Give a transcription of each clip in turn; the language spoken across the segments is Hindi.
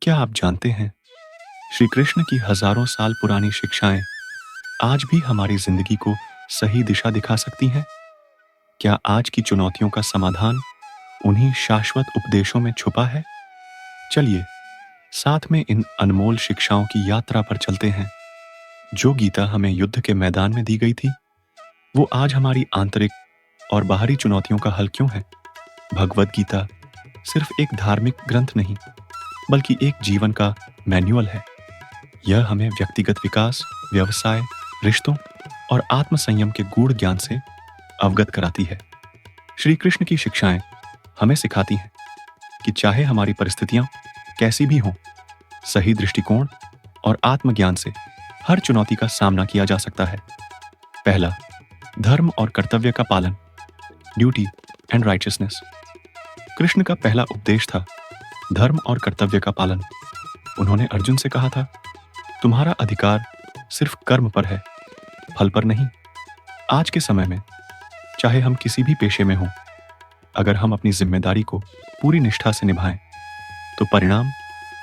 क्या आप जानते हैं, श्री कृष्ण की हजारों साल पुरानी शिक्षाएं आज भी हमारी जिंदगी को सही दिशा दिखा सकती हैं? क्या आज की चुनौतियों का समाधान उन्हीं शाश्वत उपदेशों में छुपा है? चलिए साथ में इन अनमोल शिक्षाओं की यात्रा पर चलते हैं। जो गीता हमें युद्ध के मैदान में दी गई थी, वो आज हमारी आंतरिक और बाहरी चुनौतियों का हल क्यों है? भगवद गीता सिर्फ एक धार्मिक ग्रंथ नहीं, बल्कि एक जीवन का मैनुअल है। यह हमें व्यक्तिगत विकास, व्यवसाय, रिश्तों और आत्मसंयम के गूढ़ ज्ञान से अवगत कराती है। श्री कृष्ण की शिक्षाएं हमें सिखाती हैं कि चाहे हमारी परिस्थितियां कैसी भी हों, सही दृष्टिकोण और आत्मज्ञान से हर चुनौती का सामना किया जा सकता है। पहला, धर्म और कर्तव्य का पालन, ड्यूटी एंड राइचियसनेस। कृष्ण का पहला उपदेश था धर्म और कर्तव्य का पालन। उन्होंने अर्जुन से कहा था, तुम्हारा अधिकार सिर्फ कर्म पर है, फल पर नहीं। आज के समय में चाहे हम किसी भी पेशे में हों, अगर हम अपनी जिम्मेदारी को पूरी निष्ठा से निभाएं, तो परिणाम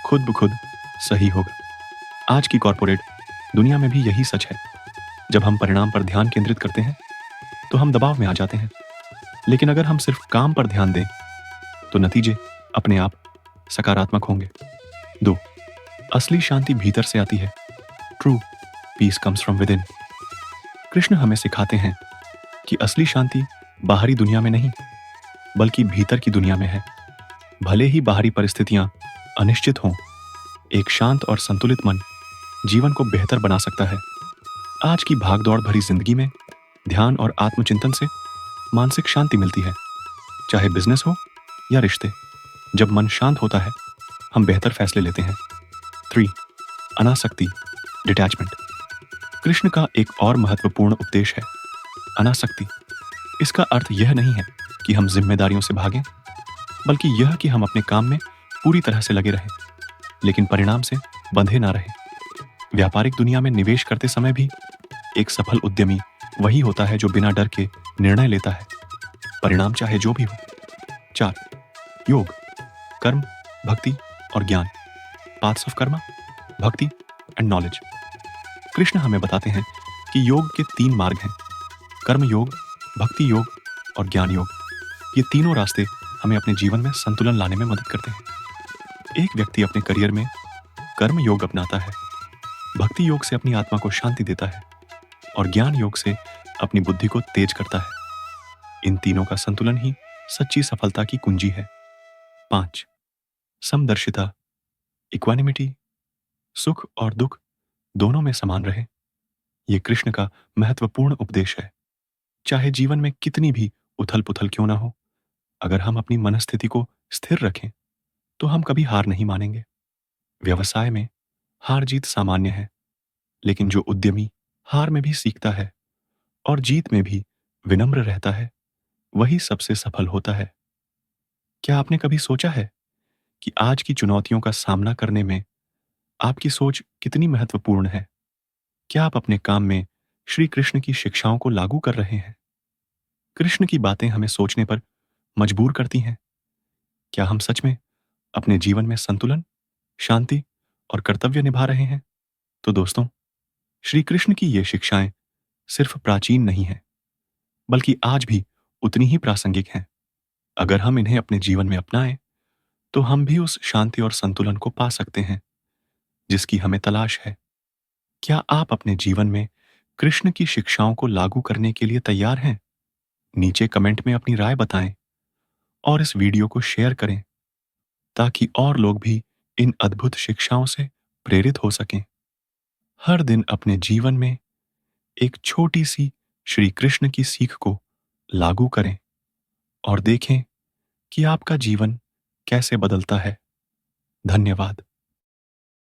खुद ब खुद सही होगा। आज की कॉर्पोरेट दुनिया में भी यही सच है। जब हम परिणाम पर ध्यान केंद्रित करते हैं, तो हम दबाव में आ जाते हैं। लेकिन अगर हम सिर्फ काम पर ध्यान दें, तो नतीजे अपने आप सकारात्मक होंगे। 2, असली शांति भीतर से आती है। True peace comes from within. Krishna हमें सिखाते हैं कि असली शांति बाहरी दुनिया में नहीं, बल्कि भीतर की दुनिया में है। भले ही बाहरी परिस्थितियां अनिश्चित हों, एक शांत और संतुलित मन जीवन को बेहतर बना सकता है। आज की भागदौड़ भरी जिंदगी में ध्यान और आत्मचिंतन से मानसिक शांति मिलती है। चाहे बिजनेस हो या रिश्ते, जब मन शांत होता है, हम बेहतर फैसले लेते हैं। 3, अनासक्ति, डिटैचमेंट। कृष्ण का एक और महत्वपूर्ण उपदेश है अनासक्ति। इसका अर्थ यह नहीं है कि हम जिम्मेदारियों से भागें, बल्कि यह कि हम अपने काम में पूरी तरह से लगे रहें, लेकिन परिणाम से बंधे ना रहें। व्यापारिक दुनिया में निवेश करते समय भी एक सफल उद्यमी वही होता है जो बिना डर के निर्णय लेता है, परिणाम चाहे जो भी हो। 4, योग, कर्म, भक्ति और ज्ञान। पाथ्स ऑफ कर्मा, भक्ति एंड नॉलेज। कृष्ण हमें बताते हैं कि योग के 3 मार्ग हैं, कर्म योग, भक्ति योग और ज्ञान योग। ये तीनों रास्ते हमें अपने जीवन में संतुलन लाने में मदद करते हैं। एक व्यक्ति अपने करियर में कर्म योग अपनाता है, भक्ति योग से अपनी आत्मा को शांति देता है और ज्ञान योग से अपनी बुद्धि को तेज करता है। इन तीनों का संतुलन ही सच्ची सफलता की कुंजी है। 5, समदर्शिता, इक्वानिमिटी। सुख और दुख दोनों में समान रहे, ये कृष्ण का महत्वपूर्ण उपदेश है। चाहे जीवन में कितनी भी उथल पुथल क्यों ना हो, अगर हम अपनी मनस्थिति को स्थिर रखें, तो हम कभी हार नहीं मानेंगे। व्यवसाय में हार जीत सामान्य है, लेकिन जो उद्यमी हार में भी सीखता है और जीत में भी विनम्र रहता है, वही सबसे सफल होता है। क्या आपने कभी सोचा है कि आज की चुनौतियों का सामना करने में आपकी सोच कितनी महत्वपूर्ण है? क्या आप अपने काम में श्री कृष्ण की शिक्षाओं को लागू कर रहे हैं? कृष्ण की बातें हमें सोचने पर मजबूर करती हैं। क्या हम सच में अपने जीवन में संतुलन, शांति और कर्तव्य निभा रहे हैं? तो दोस्तों, श्री कृष्ण की ये शिक्षाएं सिर्फ प्राचीन नहीं हैं, बल्कि आज भी उतनी ही प्रासंगिक हैं। अगर हम इन्हें अपने जीवन में अपनाएं, तो हम भी उस शांति और संतुलन को पा सकते हैं जिसकी हमें तलाश है। क्या आप अपने जीवन में कृष्ण की शिक्षाओं को लागू करने के लिए तैयार हैं? नीचे कमेंट में अपनी राय बताएं और इस वीडियो को शेयर करें, ताकि और लोग भी इन अद्भुत शिक्षाओं से प्रेरित हो सकें। हर दिन अपने जीवन में एक छोटी सी श्री कृष्ण की सीख को लागू करें और देखें कि आपका जीवन कैसे बदलता है। धन्यवाद।